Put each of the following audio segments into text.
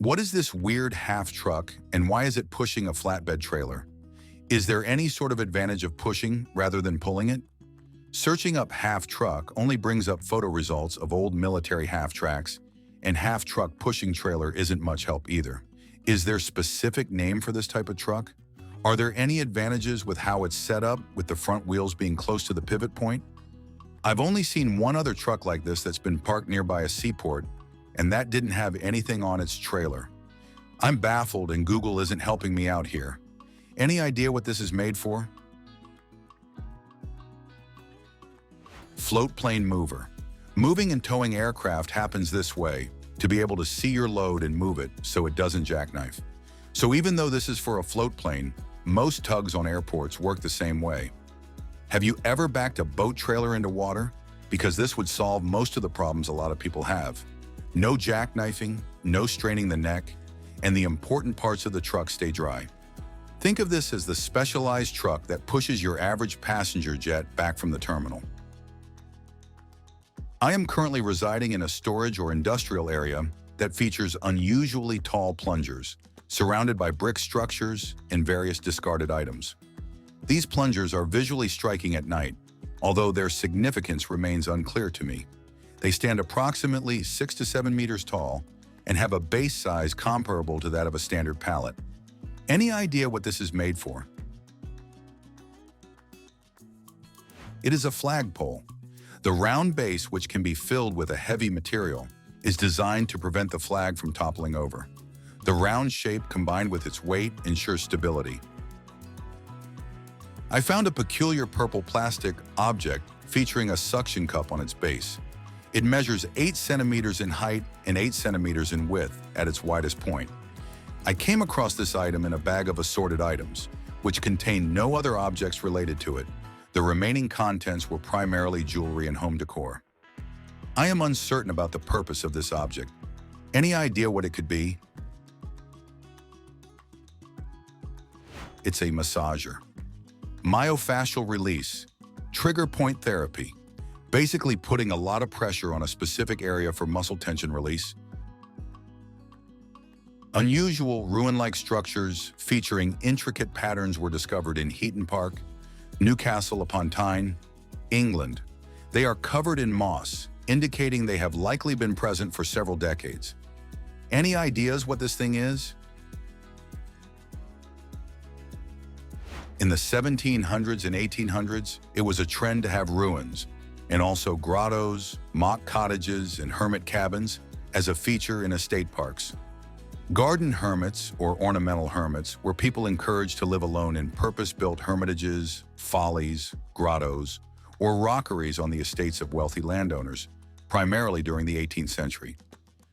What is this weird half truck and why is it pushing a flatbed trailer? Is there any sort of advantage of pushing rather than pulling it? Searching up half truck only brings up photo results of old military half tracks, and half truck pushing trailer isn't much help either. Is there a specific name for this type of truck? Are there any advantages with how it's set up with the front wheels being close to the pivot point? I've only seen one other truck like this that's been parked nearby a seaport, and that didn't have anything on its trailer. I'm baffled and Google isn't helping me out here. Any idea what this is made for? Float plane mover. Moving and towing aircraft happens this way, to be able to see your load and move it so it doesn't jackknife. So even though this is for a float plane, most tugs on airports work the same way. Have you ever backed a boat trailer into water? Because this would solve most of the problems a lot of people have. No jackknifing, no straining the neck, and the important parts of the truck stay dry. Think of this as the specialized truck that pushes your average passenger jet back from the terminal. I am currently residing in a storage or industrial area that features unusually tall plungers, surrounded by brick structures and various discarded items. These plungers are visually striking at night, although their significance remains unclear to me. They stand approximately 6 to 7 meters tall and have a base size comparable to that of a standard pallet. Any idea what this is made for? It is a flagpole. The round base, which can be filled with a heavy material, is designed to prevent the flag from toppling over. The round shape combined with its weight ensures stability. I found a peculiar purple plastic object featuring a suction cup on its base. It measures 8 centimeters in height and 8 centimeters in width at its widest point. I came across this item in a bag of assorted items, which contained no other objects related to it. The remaining contents were primarily jewelry and home decor. I am uncertain about the purpose of this object. Any idea what it could be? It's a massager. Myofascial release, trigger point therapy, basically putting a lot of pressure on a specific area for muscle tension release. Unusual ruin-like structures featuring intricate patterns were discovered in Heaton Park, Newcastle upon Tyne, England. They are covered in moss, indicating they have likely been present for several decades. Any ideas what this thing is? In the 1700s and 1800s, it was a trend to have ruins, and also grottos, mock cottages, and hermit cabins as a feature in estate parks. Garden hermits, or ornamental hermits, were people encouraged to live alone in purpose-built hermitages, follies, grottos, or rockeries on the estates of wealthy landowners, primarily during the 18th century.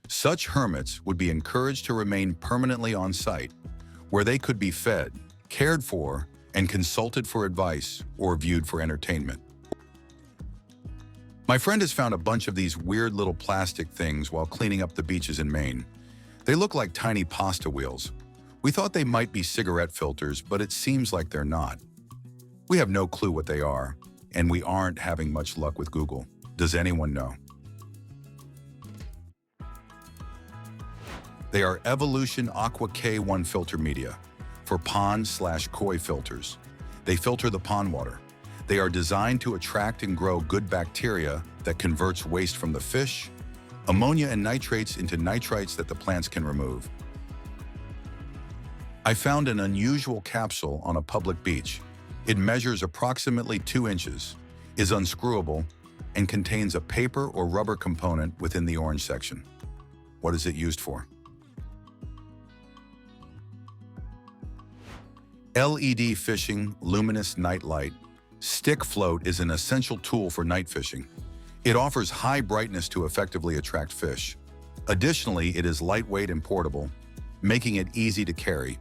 Such hermits would be encouraged to remain permanently on site, where they could be fed, cared for, and consulted for advice or viewed for entertainment. My friend has found a bunch of these weird little plastic things while cleaning up the beaches in Maine. They look like tiny pasta wheels. We thought they might be cigarette filters, but it seems like they're not. We have no clue what they are, and we aren't having much luck with Google. Does anyone know? They are Evolution Aqua K1 filter media for pond/koi filters. They filter the pond water. They are designed to attract and grow good bacteria that converts waste from the fish, ammonia and nitrates into nitrites that the plants can remove. I found an unusual capsule on a public beach. It measures approximately 2 inches, is unscrewable, and contains a paper or rubber component within the orange section. What is it used for? LED fishing luminous night light. Stick float is an essential tool for night fishing. It offers high brightness to effectively attract fish. Additionally, it is lightweight and portable, making it easy to carry.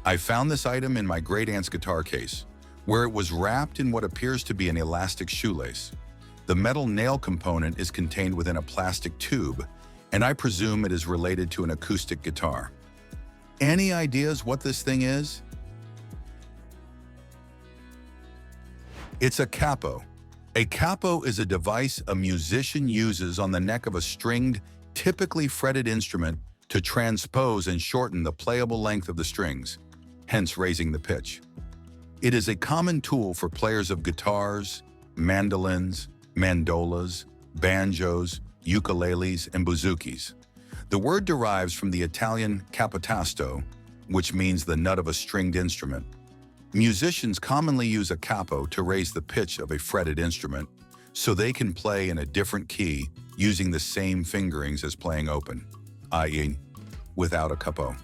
I found this item in my great-aunt's guitar case, where it was wrapped in what appears to be an elastic shoelace. The metal nail component is contained within a plastic tube, and I presume it is related to an acoustic guitar. Any ideas what this thing is? It's a capo. A capo is a device a musician uses on the neck of a stringed typically fretted instrument to transpose and shorten the playable length of the strings, hence raising the pitch. It is a common tool for players of guitars, mandolins, mandolas, banjos, ukuleles, and bouzoukis. The word derives from the Italian capitasto, which means the nut of a stringed instrument. Musicians commonly use a capo to raise the pitch of a fretted instrument, so they can play in a different key using the same fingerings as playing open, i.e., without a capo.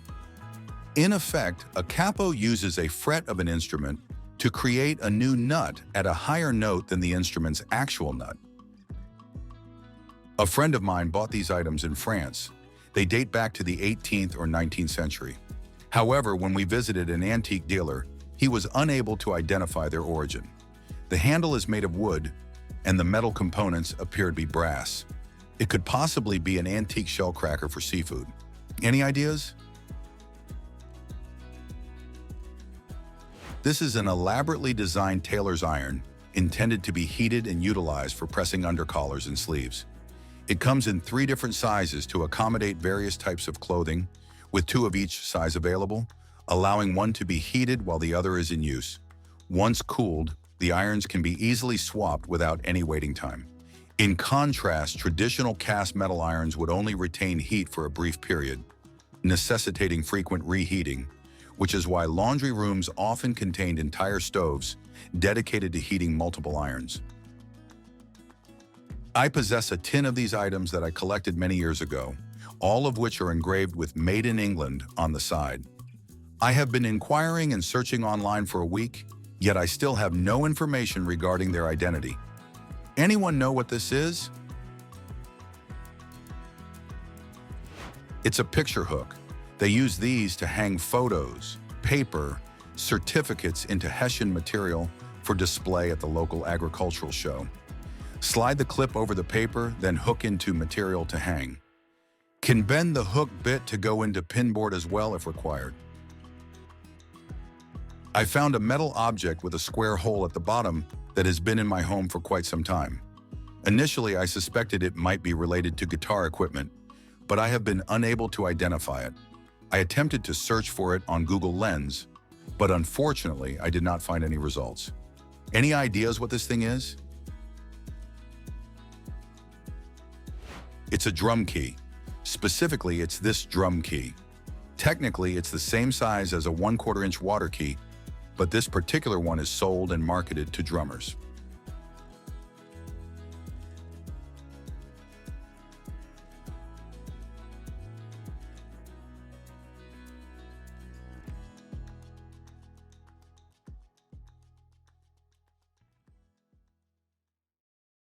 In effect, a capo uses a fret of an instrument to create a new nut at a higher note than the instrument's actual nut. A friend of mine bought these items in France. They date back to the 18th or 19th century. However, when we visited an antique dealer, he was unable to identify their origin. The handle is made of wood, and the metal components appear to be brass. It could possibly be an antique shell cracker for seafood. Any ideas? This is an elaborately designed tailor's iron intended to be heated and utilized for pressing undercollars and sleeves. It comes in 3 different sizes to accommodate various types of clothing, with 2 of each size available, allowing one to be heated while the other is in use. Once cooled, the irons can be easily swapped without any waiting time. In contrast, traditional cast metal irons would only retain heat for a brief period, necessitating frequent reheating, which is why laundry rooms often contained entire stoves dedicated to heating multiple irons. I possess a tin of these items that I collected many years ago, all of which are engraved with "Made in England" on the side. I have been inquiring and searching online for a week, yet I still have no information regarding their identity. Anyone know what this is? It's a picture hook. They use these to hang photos, paper, certificates into Hessian material for display at the local agricultural show. Slide the clip over the paper, then hook into material to hang. Can bend the hook bit to go into pinboard as well if required. I found a metal object with a square hole at the bottom that has been in my home for quite some time. Initially, I suspected it might be related to guitar equipment, but I have been unable to identify it. I attempted to search for it on Google Lens, but unfortunately, I did not find any results. Any ideas what this thing is? It's a drum key. Specifically, it's this drum key. Technically, it's the same size as a 1/4 inch water key, but this particular one is sold and marketed to drummers.